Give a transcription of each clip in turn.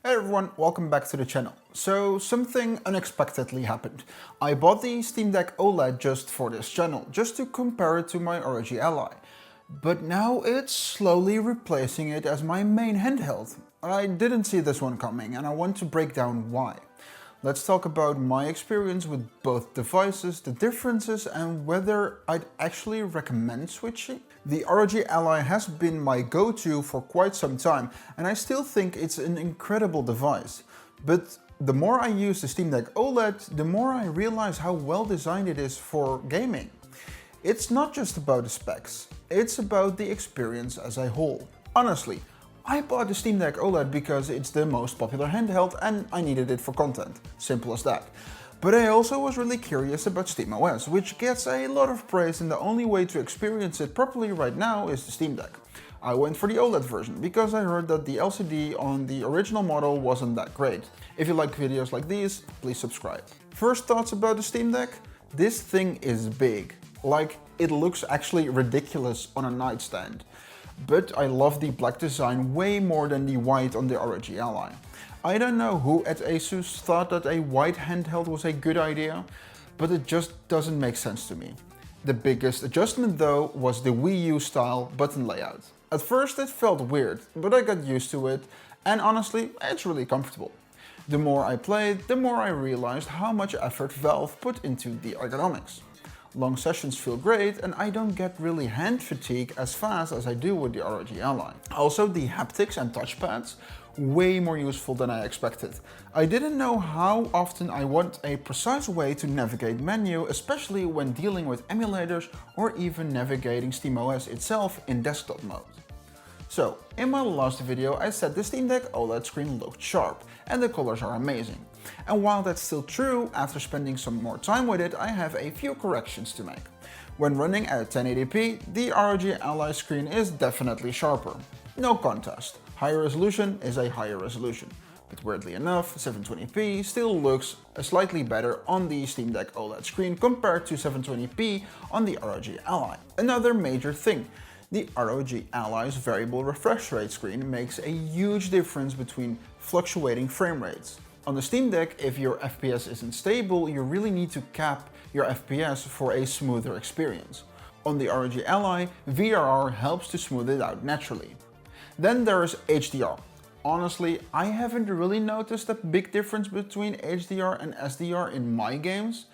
Hey everyone, welcome back to the channel. So something unexpectedly happened. I bought the Steam Deck OLED just for this channel, just to compare it to my ROG Ally. But now it's slowly replacing it as my main handheld. I didn't see this one coming and I want to break down why. Let's talk about my experience with both devices, the differences and whether I'd actually recommend switching. The ROG Ally has been my go-to for quite some time and I still think it's an incredible device. But the more I use the Steam Deck OLED, the more I realize how well designed it is for gaming. It's not just about the specs, it's about the experience as a whole. Honestly, I bought the Steam Deck OLED because it's the most popular handheld and I needed it for content. Simple as that. But I also was really curious about SteamOS, which gets a lot of praise and the only way to experience it properly right now is the Steam Deck. I went for the OLED version because I heard that the LCD on the original model wasn't that great. If you like videos like these, please subscribe. First thoughts about the Steam Deck? This thing is big. Like, it looks actually ridiculous on a nightstand. But I love the black design way more than the white on the ROG Ally. I don't know who at ASUS thought that a white handheld was a good idea, but it just doesn't make sense to me. The biggest adjustment though was the Wii U style button layout. At first it felt weird, but I got used to it and honestly it's really comfortable. The more I played, the more I realized how much effort Valve put into the ergonomics. Long sessions feel great and I don't get really hand fatigue as fast as I do with the ROG Ally. Also the haptics and touchpads, way more useful than I expected. I didn't know how often I want a precise way to navigate menu, especially when dealing with emulators or even navigating SteamOS itself in desktop mode. So, in my last video I said the Steam Deck OLED screen looked sharp and the colors are amazing. And while that's still true, after spending some more time with it, I have a few corrections to make. When running at 1080p, the ROG Ally screen is definitely sharper. No contest, higher resolution is a higher resolution. But weirdly enough, 720p still looks slightly better on the Steam Deck OLED screen compared to 720p on the ROG Ally. Another major thing. The ROG Ally's variable refresh rate screen makes a huge difference between fluctuating frame rates. On the Steam Deck, if your FPS isn't stable, you really need to cap your FPS for a smoother experience. On the ROG Ally, VRR helps to smooth it out naturally. Then there is HDR. Honestly, I haven't really noticed a big difference between HDR and SDR in my games,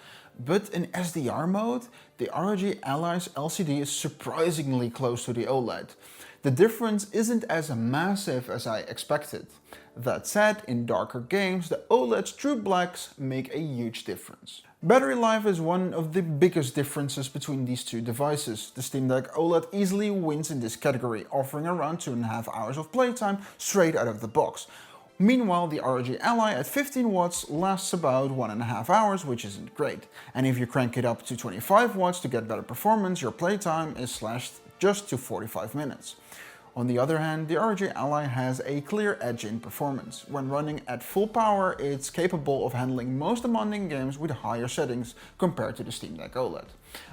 but in SDR mode, the ROG Ally's LCD is surprisingly close to the OLED. The difference isn't as massive as I expected. That said, in darker games, the OLED's true blacks make a huge difference. Battery life is one of the biggest differences between these two devices. The Steam Deck OLED easily wins in this category, offering around 2.5 hours of playtime straight out of the box. Meanwhile, the ROG Ally at 15 watts lasts about 1.5 hours, which isn't great. And if you crank it up to 25 watts to get better performance, your playtime is slashed just to 45 minutes. On the other hand, the ROG Ally has a clear edge in performance. When running at full power, it's capable of handling most demanding games with higher settings compared to the Steam Deck OLED.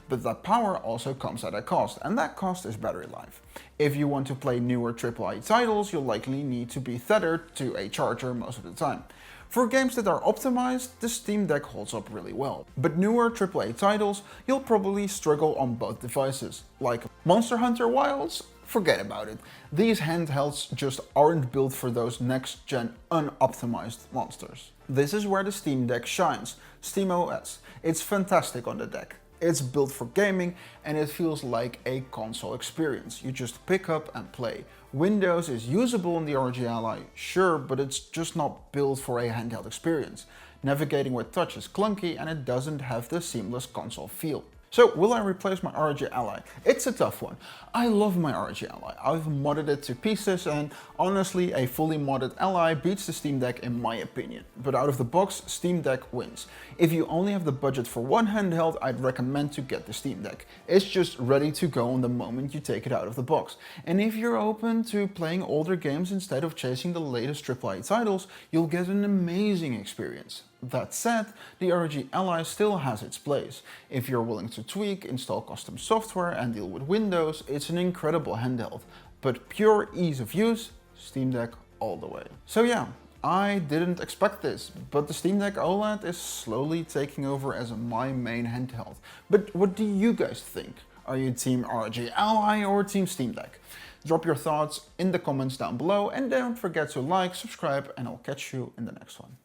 But that power also comes at a cost, and that cost is battery life. If you want to play newer AAA titles, you'll likely need to be tethered to a charger most of the time. For games that are optimized, the Steam Deck holds up really well. But newer AAA titles, you'll probably struggle on both devices. Like Monster Hunter Wilds? Forget about it. These handhelds just aren't built for those next-gen unoptimized monsters. This is where the Steam Deck shines. SteamOS. It's fantastic on the deck. It's built for gaming and it feels like a console experience. You just pick up and play. Windows is usable in the ROG Ally, sure, but it's just not built for a handheld experience. Navigating with touch is clunky and it doesn't have the seamless console feel. So, will I replace my ROG Ally? It's a tough one. I love my ROG Ally. I've modded it to pieces and honestly, a fully modded Ally beats the Steam Deck in my opinion. But out of the box, Steam Deck wins. If you only have the budget for one handheld, I'd recommend to get the Steam Deck. It's just ready to go on the moment you take it out of the box. And if you're open to playing older games instead of chasing the latest AAA titles, you'll get an amazing experience. That said, the ROG Ally still has its place. If you're willing to tweak, install custom software and deal with Windows, it's an incredible handheld. But pure ease of use, Steam Deck all the way. So yeah, I didn't expect this, but the Steam Deck OLED is slowly taking over as my main handheld. But what do you guys think? Are you Team ROG Ally or Team Steam Deck? Drop your thoughts in the comments down below and don't forget to like, subscribe, and I'll catch you in the next one.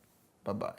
Bye bye.